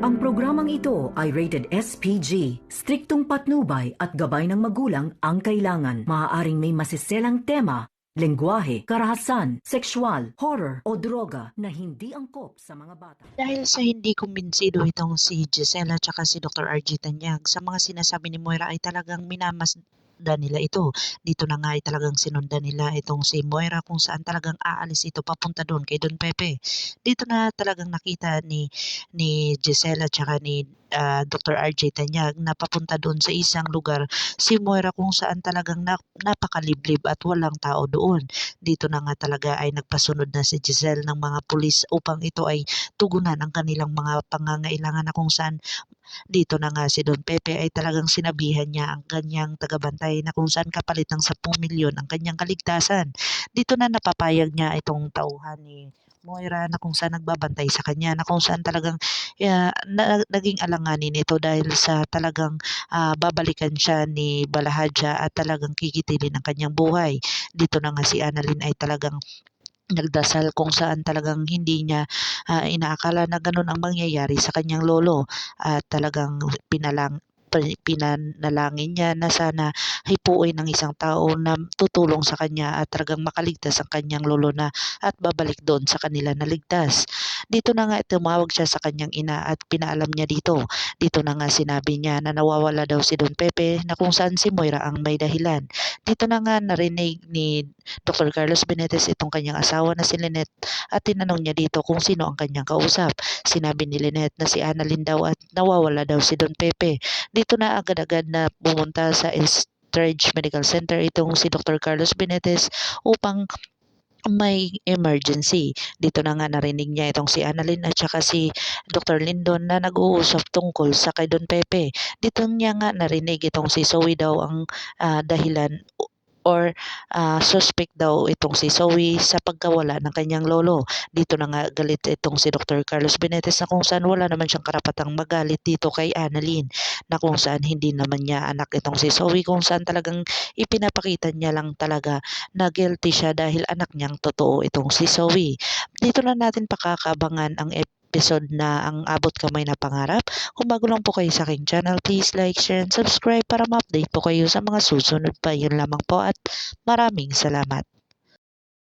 Ang programang ito ay rated SPG. Striktong patnubay at gabay ng magulang ang kailangan. Maaaring may masiselang tema, lengguwahe, karahasan, sexual, horror o droga na hindi angkop sa mga bata. Dahil sa hindi kumbinsido itong si Gisela at si Dr. RG Tanyag sa mga sinasabi ni Moira ay talagang minamasdan nila ito. Dito na nga ay talagang sinundan nila itong si Moira kung saan talagang aalis ito papunta doon kay Don Pepe. Dito na talagang nakita ni Gisela at ni Dr. RJ Tanyag na papunta doon sa isang lugar si Moira kung saan talagang napakaliblib at walang tao doon. Dito na nga talaga ay nagpasunod na si Giselle ng mga pulis upang ito ay tugunan ang kanilang mga pangangailangan na kung saan dito na nga si Don Pepe ay talagang sinabihan niya ang kanyang tagabantay na kung saan kapalit ng 10 milyon ang kanyang kaligtasan. Dito na napapayag niya itong tauhan ni Moira na kung saan nagbabantay sa kanya na kung saan talagang naging alanganin ito dahil sa talagang babalikan siya ni Balahadja at talagang kikitilin ang kanyang buhay. Dito na nga si Annalyn ay talagang nagdasal kung saan talagang hindi niya inaakala na ganun ang mangyayari sa kanyang lolo at talagang pinanalangin niya na sana hipuin ng isang tao na tutulong sa kanya at talagang makaligtas ang kanyang lolo na at babalik doon sa kanila na ligtas. Dito na nga tumawag siya sa kanyang ina at pinaalam niya dito. Dito na nga sinabi niya na nawawala daw si Don Pepe na kung saan si Moira ang may dahilan. Dito na nga narinig ni Dr. Carlos Benitez itong kanyang asawa na si Lynette at tinanong niya dito kung sino ang kanyang kausap. Sinabi ni Lynette na si Annalyn daw at nawawala daw si Don Pepe. Dito na agad-agad na pumunta sa Estridge Medical Center itong si Dr. Carlos Benitez upang may emergency. Dito na nga narinig niya itong si Annalyn at saka si Dr. Lindon na nag-uusap tungkol sa kay Don Pepe. Dito niya nga narinig itong si Zoe daw ang dahilan or suspect daw itong si Zoe sa pagkawala ng kanyang lolo. Dito na nga galit itong si Dr. Carlos Benitez na kung saan wala naman siyang karapatang magalit dito kay Annalyn na kung saan hindi naman niya anak itong si Zoe kung saan talagang ipinapakita niya lang talaga na guilty siya dahil anak niyang totoo itong si Zoe. Dito na natin pakakabangan ang episode na ang abot kamay na pangarap. Kung bago lang po kayo sa aking channel, please like, share, and subscribe para ma-update po kayo sa mga susunod pa. Yun lamang po at maraming salamat.